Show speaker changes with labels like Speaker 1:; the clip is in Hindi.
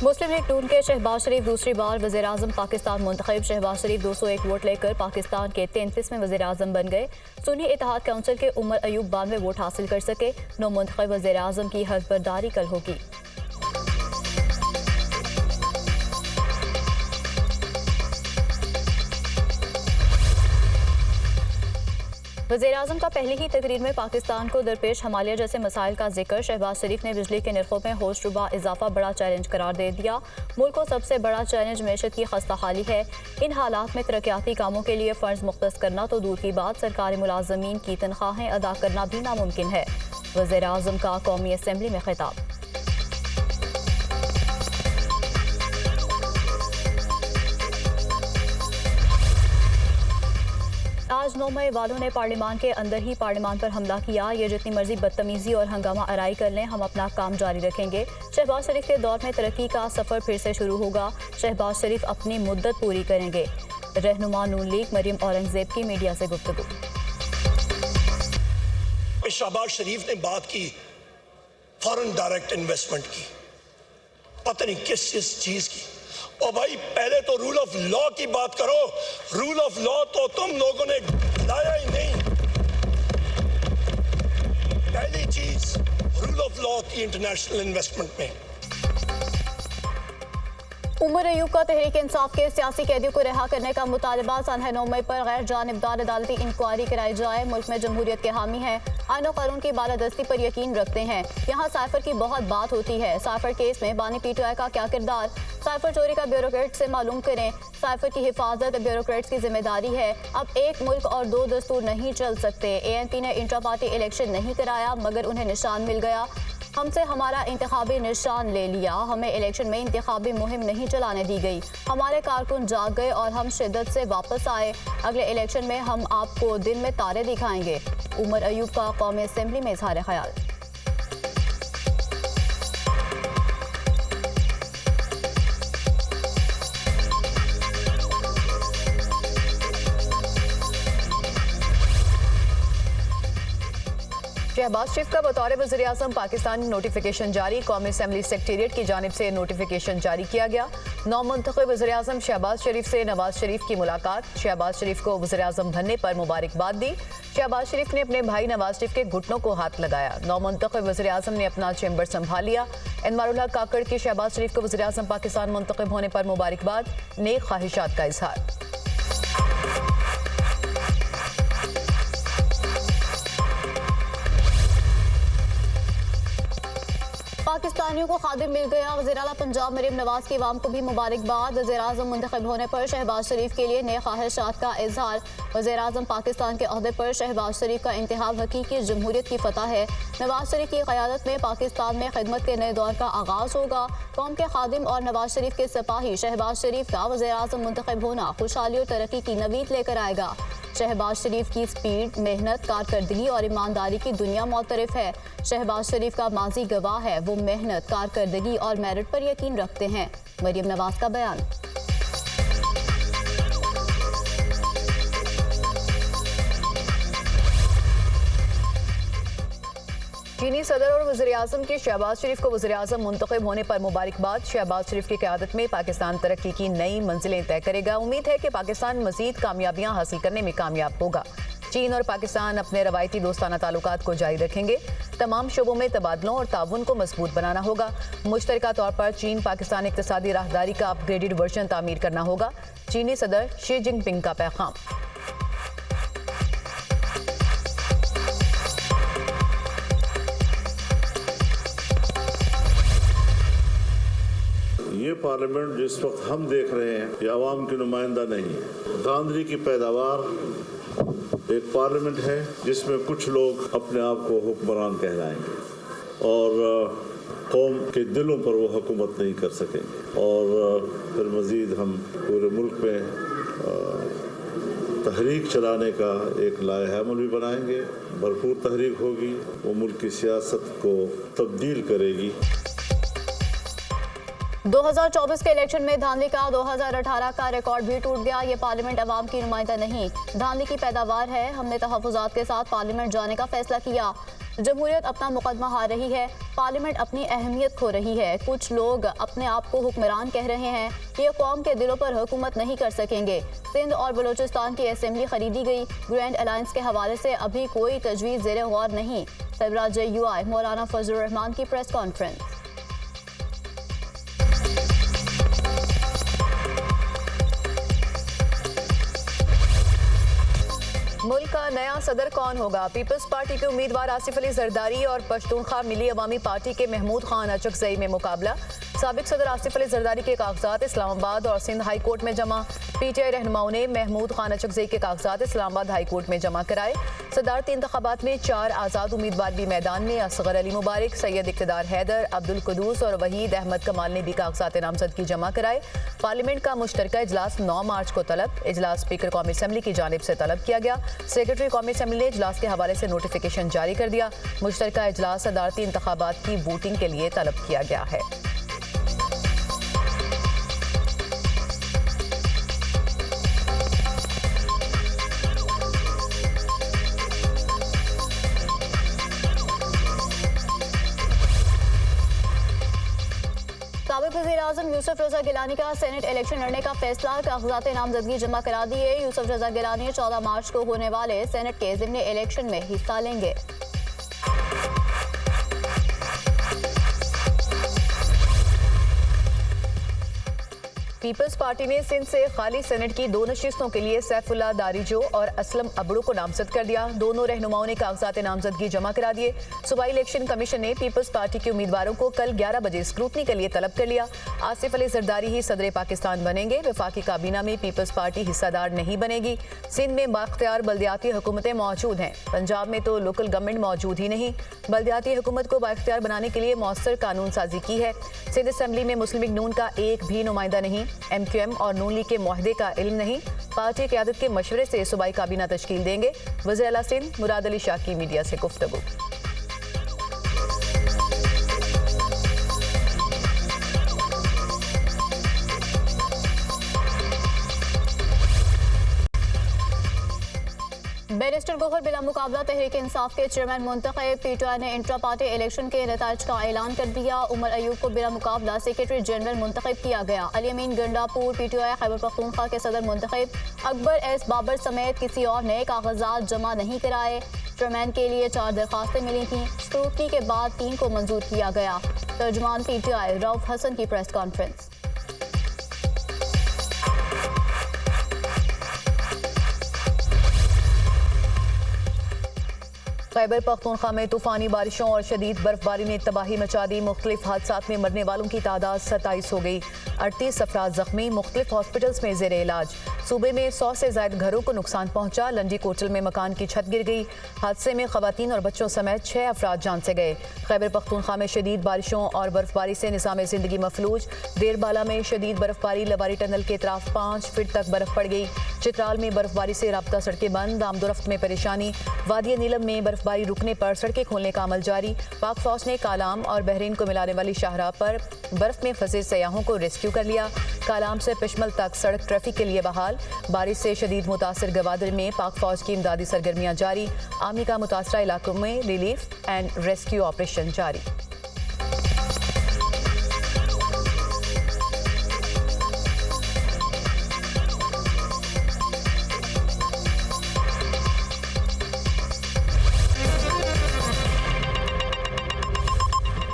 Speaker 1: मुस्लिम लीग नून के शहबाज शरीफ दूसरी बार वज़ीर-ए-आज़म पाकिस्तान मुंतखब। शहबाज शरीफ 201 वोट लेकर पाकिस्तान के 33वें वज़ीर-ए-आज़म बन गए। सुन्नी इत्तेहाद काउंसिल के उमर अयूब 92 वोट हासिल कर सके। नौ मुंतखब वज़ीर-ए-आज़म की हल्फबरदारी कल होगी। वज़ीर-ए-आज़म का पहली ही तकरीर में पाकिस्तान को दरपेश हमालिया जैसे मसाइल का जिक्र। शहबाज शरीफ ने बिजली के निर्खों में होशरुबा इजाफा बड़ा चैलेंज करार दे दिया। मुल्क को सबसे बड़ा चैलेंज मैशत की खस्ता हाली है। इन हालात में तरक्याती कामों के लिए फंड्स मुख्तस करना तो दूर की बात, सरकारी मुलाजमीन की तनख्वाहें अदा करना भी नामुमकिन है। वज़ीर-ए-आज़म का कौमी असम्बली में खिताब। आज 9 मई वालों ने पार्लियामान के अंदर ही पार्लियामान पर हमला किया। ये जितनी मर्जी बदतमीजी और हंगामा आराई कर लें, हम अपना काम जारी रखेंगे। शहबाज शरीफ के दौर में तरक्की का सफर फिर से शुरू होगा। शहबाज शरीफ अपनी मुद्दत पूरी करेंगे। रहनुमा नून लीग मरियम औरंगजेब की मीडिया से गुफ्तगू।
Speaker 2: शहबाज शरीफ ने बात की फॉरेन डायरेक्ट इन्वेस्टमेंट की, पता नहीं किस चीज की। और भाई पहले तो रूल ऑफ लॉ की बात करो। रूल ऑफ लॉ तो तुम लोगों ने लाया ही नहीं। पहली चीज रूल ऑफ लॉ की इंटरनेशनल इन्वेस्टमेंट में।
Speaker 1: उमर अयूब का तहरीक इंसाफ के सियासी कैदियों को रिहा करने का मुतालबा। सानह 9 मई पर गैर जानिबदार अदालती इंक्वायरी कराई जाए। मुल्क में जमहूरियत के हामी हैं, आईन और कानून की बालादस्ती पर यकीन रखते हैं। यहाँ साइफर की बहुत बात होती है। साइफर केस में बानी PTI का क्या किरदार, साइफर चोरी का ब्यूरोक्रेट से मालूम करें। साइफर की हिफाजत ब्यूरोक्रेट्स की जिम्मेदारी है। अब एक मुल्क और दो दस्तूर नहीं चल सकते। ANP ने इंट्रा पार्टी इलेक्शन नहीं कराया मगर उन्हें निशान मिल गया। हमसे हमारा इंतखाबी निशान ले लिया। हमें इलेक्शन में इंतखाबी मुहिम नहीं चलाने दी गई। हमारे कारकुन जाग गए और हम शिद्दत से वापस आए। अगले इलेक्शन में हम आपको दिन में तारे दिखाएंगे। उमर अयूब का कौमी असेंबली में इजहार ख्याल। शहबाज शरीफ का बतौर वज़ीर-ए-आज़म पाकिस्तान नोटिफिकेशन जारी। कौमी असेंबली सेक्रेटेरिएट की जानिब से नोटिफिकेशन जारी किया गया। नौ मुंतखब वज़ीर-ए-आज़म शहबाज शरीफ से नवाज शरीफ की मुलाकात। शहबाज शरीफ को वज़ीर-ए-आज़म बनने पर मुबारकबाद दी। शहबाज शरीफ ने अपने भाई नवाज शरीफ के घुटनों को हाथ लगाया। नौ मुंतखब वज़ीर-ए-आज़म ने अपना चैम्बर संभाल लिया। इनवारुल हक काकड़ की शहबाज शरीफ को वज़ीर-ए-आज़म पाकिस्तान मुंतखब होने पर मुबारकबाद, नेक ख्वाहिशात का इजहार। पाकिस्तानियों को खादिम मिल गया। वज़ीर-ए-आला पंजाब मरीम नवाज की अवाम को भी मुबारकबाद। वज़ीर-ए-आज़म मुंतखब होने पर शहबाज शरीफ के लिए नए ख्वाहिशात का इजहार। वज़ीर-ए-आज़म पाकिस्तान के अहदे पर शहबाज शरीफ का इंतखाब हकीकी जमहूरियत की फतह है। नवाज शरीफ की क़यादत में पाकिस्तान में खिदमत के नए दौर का आगाज़ होगा। कौम के खादिम और नवाज शरीफ के सिपाही शहबाज शरीफ का वज़ीर-ए-आज़म मुंतखब होना खुशहाली और तरक्की की नवीद लेकर आएगा। शहबाज शरीफ की स्पीड, मेहनत, कारकर्दगी और ईमानदारी की दुनिया मोतरफ है। शहबाज शरीफ का माजी गवाह है। वो मेहनत, कारकर्दगी और मेरिट पर यकीन रखते हैं। मरियम नवाज का बयान। चीनी सदर और वज़ीर-ए-आज़म के शहबाज शरीफ को वज़ीर-ए-आज़म मुंतखब होने पर मुबारकबाद। शहबाज शरीफ की क़यादत में पाकिस्तान तरक्की की नई मंजिलें तय करेगा। उम्मीद है कि पाकिस्तान मज़ीद कामयाबियां हासिल करने में कामयाब होगा। चीन और पाकिस्तान अपने रवायती दोस्ताना ताल्लुकात को जारी रखेंगे। तमाम शोबों में तबादलों और ताउन को मजबूत बनाना होगा। मुश्तरका तौर पर चीन पाकिस्तान इक़्तिसादी राहदारी का अपग्रेडेड वर्जन तामीर करना होगा। चीनी सदर शी जिनपिंग का पैगाम।
Speaker 3: ये पार्लियामेंट जिस वक्त हम देख रहे हैं ये आवाम की नुमाइंदा नहीं है। धांधली की पैदावार एक पार्लियामेंट है जिसमें कुछ लोग अपने आप को हुक्मरान कहलाएंगे और कौम के दिलों पर वो हुकूमत नहीं कर सकेंगे। और फिर मज़ीद हम पूरे मुल्क में तहरीक चलाने का एक लायहा अमल भी बनाएंगे। भरपूर तहरीक होगी, वो मुल्क की सियासत को तब्दील करेगी।
Speaker 1: 2024 के इलेक्शन में धांधली का 2018 का रिकॉर्ड भी टूट गया। ये पार्लियामेंट अवाम की नुमाइंदा नहीं, धांधली की पैदावार है। हमने तहफ़्फ़ुज़ात के साथ पार्लियामेंट जाने का फैसला किया। जमहूरियत अपना मुकदमा हार रही है, पार्लियामेंट अपनी अहमियत खो रही है। कुछ लोग अपने आप को हुक्मरान कह रहे हैं, ये कौम के दिलों पर हुकूमत नहीं कर सकेंगे। सिंध और बलूचिस्तान की असेंबली खरीदी गई, ग्रैंड अलायंस के हवाले से अभी कोई तजवीज़ ज़ेरे गौर नहीं। सरबराह UI मौलाना फजलुर रहमान की प्रेस कॉन्फ्रेंस।
Speaker 4: मुल्क का नया सदर कौन होगा? पीपल्स पार्टी के उम्मीदवार आसिफ अली जरदारी और पश्तूनख्वा मिली अवामी पार्टी के महमूद खान अचकजई में मुकाबला। साबिक सदर आसिफ अली जरदारी के कागजात इस्लामाबाद और सिंध हाई कोर्ट में जमा। PTI रहनुमाओं ने महमूद खान अचकजई के कागजात इस्लामाबाद हाई कोर्ट में जमा कराए। सदारती इंतखाबात में 4 आज़ाद उम्मीदवार भी मैदान में। असगर अली मुबारक, सैयद इक़्तिदार हैदर, अब्दुल कुदूस और वहीद अहमद कमाल ने भी कागजात नामजदगी जमा कराए। पार्लियामेंट का मुश्तरका इजलास 9 मार्च को तलब। इजलास स्पीकर कौमी असम्बली की जानिब से तलब किया गया। सेक्रेटरी कौमी असम्बली ने इजलास के हवाले से नोटिफिकेशन जारी कर दिया। मुश्तरका इजलास सदारती इंतखाबात की वोटिंग के लिए तलब किया गया है।
Speaker 1: साबिक वज़ीर-ए-आज़म यूसुफ रज़ा गिलानी का सेनेट इलेक्शन लड़ने का फैसला। कागजात नामजदगी जमा करा दिए। यूसुफ रज़ा गिलानी 14 मार्च को होने वाले सेनेट के ज़िमनी इलेक्शन में हिस्सा लेंगे।
Speaker 4: पीपल्स पार्टी ने सिंध से खाली सेनेट की 2 नशिस्तों के लिए सैफुल्ला दारिजो और असलम अबड़ू को नामजद कर दिया। दोनों रहनुमाओं ने कागजात नामजदगी जमा करा दिए। सूबाई इलेक्शन कमीशन ने पीपल्स पार्टी के उम्मीदवारों को कल 11 बजे स्क्रूटनी के लिए तलब कर लिया। आसिफ अली जरदारी ही सदर पाकिस्तान बनेंगे। वफाकी काबीना में पीपल्स पार्टी हिस्सेदार नहीं बनेगी। सिंध में बाख्तियार बल्दियाती हुकूमतें मौजूद हैं। पंजाब में तो लोकल गवर्नमेंट मौजूद ही नहीं। बल्दियाती हुकूमत को बाख्तियार बनाने के लिए मौसर कानून साजी की है। सिंध असम्बली में मुस्लिम लीग नून का एक भी नुमाइंदा नहीं। MQM और नून लीग के मुआहदे का इल्म नहीं। पार्टी क़यादत के मशवरे से सूबाई काबीना तश्कील देंगे। वज़ीर आला सिंध मुराद अली शाह की मीडिया से गुफ्तगू।
Speaker 1: बैरिस्टर गौहर बिला मुकाबला तहरीक इंसाफ के चेयरमैन मुंतखब। PTI ने इंट्रा पार्टी इलेक्शन के नताइज का ऐलान कर दिया। उमर अयूब को बिला मुकाबला सेक्रेटरी जनरल मुंतखब किया गया। अली अमीन गंडापुर PTI खैबर पख्तूनख्वा के सदर मुंतखब। अकबर S बाबर समेत किसी और ने कागजात जमा नहीं कराए। चेयरमैन के लिए 4 दरखास्तें मिली थीं। स्क्रूटनी के बाद 3 को मंजूर किया गया। तर्जुमान PTI रऊफ हसन की प्रेस कॉन्फ्रेंस।
Speaker 4: खैबर पख्तूनख्वा में तूफानी बारिशों और शदीद बर्फबारी ने तबाही मचा दी। मुख्तलिफ हादसात में मरने वालों की तादाद 27 हो गई। 38 अफराद जख्मी, मुख्तलिफ हॉस्पिटल्स में जेर इलाज। सूबे में 100 से ज़ायद घरों को नुकसान पहुंचा। लंडी कोटल में मकान की छत गिर गई। हादसे में खवातीन और बच्चों समेत 6 अफराद जान से गए। खैबर पख्तूनख्वा में शदीद बारिशों और बर्फबारी से निज़ाम ज़िंदगी मफलूज। देरबाला में शदीद बर्फबारी, लबारी टनल के अतराफ 5 फीट तक बर्फ पड़ गई। चित्राल में बर्फबारी से राब्ता सड़कें बंद। आमदोरफ्त में परेशानी। वादी नीलम में बर्फबारी रुकने पर सड़कें खोलने का अमल जारी। पाक फौज ने कालाम और बहरीन को मिलाने वाली शाहराह पर बर्फ में फंसे सयाहों को रेस्क्यू कर लिया। कालाम से पिशमल तक सड़क ट्रैफिक के लिए बहाल। बारिश से शदीद मुतासर गवादर में पाक फौज की इमदादी सरगर्मियां जारी। आर्मी का मुतासरा इलाकों में रिलीफ एंड रेस्क्यू ऑपरेशन जारी।